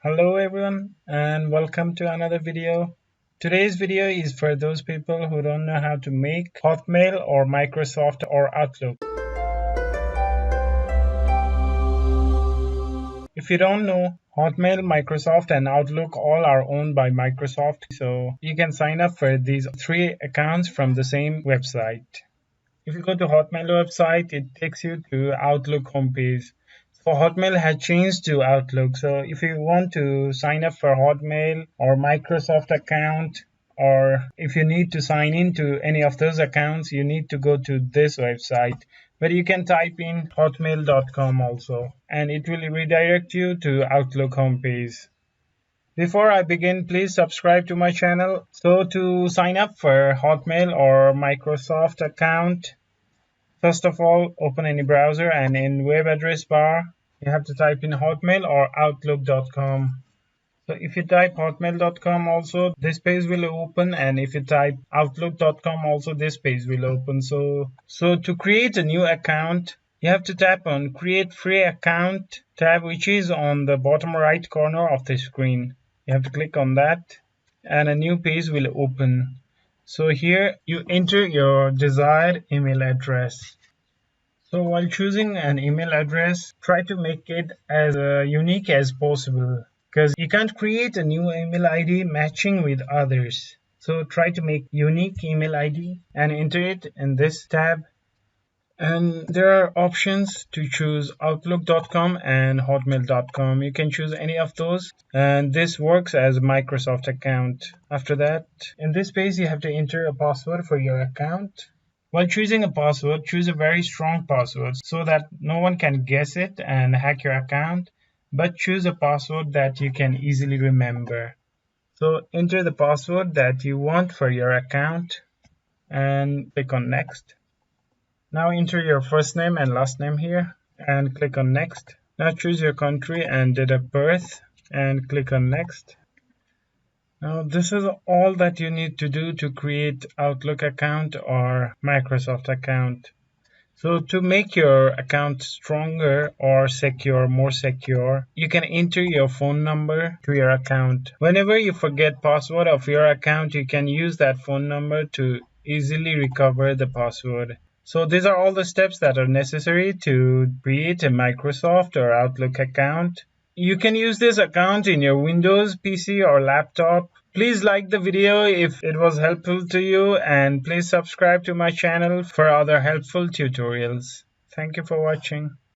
Hello everyone and welcome to another video. Today's video is for those people who don't know how to make Hotmail or Microsoft or Outlook. If you don't know, Hotmail, Microsoft and Outlook all are owned by Microsoft, so you can sign up for these three accounts from the same website. If you go to Hotmail website, it takes you to Outlook homepage. So Hotmail has changed to Outlook. So if you want to sign up for Hotmail or Microsoft account, or if you need to sign into any of those accounts, you need to go to this website. But you can type in hotmail.com also, and it will redirect you to Outlook homepage. Before I begin, please subscribe to my channel. So to sign up for Hotmail or Microsoft account, first of all, open any browser and in web address bar, you have to type in Hotmail or Outlook.com. So if you type Hotmail.com also, this page will open, and if you type Outlook.com also, this page will open. So to create a new account, you have to tap on Create Free Account tab, which is on the bottom right corner of the screen. You have to click on that and a new page will open. So here you enter your desired email address. So while choosing an email address, try to make it as unique as possible, because you can't create a new email ID matching with others. So try to make unique email ID and enter it in this tab. And there are options to choose Outlook.com and Hotmail.com. You can choose any of those, and this works as a Microsoft account. After that, in this page, you have to enter a password for your account. While choosing a password, choose a very strong password so that no one can guess it and hack your account, but choose a password that you can easily remember. So enter the password that you want for your account and click on Next. Now enter your first name and last name here and click on Next. Now choose your country and date of birth and click on Next. Now this is all that you need to do to create Outlook account or Microsoft account. So to make your account stronger or more secure, you can enter your phone number to your account. Whenever you forget password of your account, you can use that phone number to easily recover the password. So these are all the steps that are necessary to create a Microsoft or Outlook account. You can use this account in your Windows PC or laptop. Please like the video if it was helpful to you, and please subscribe to my channel for other helpful tutorials. Thank you for watching.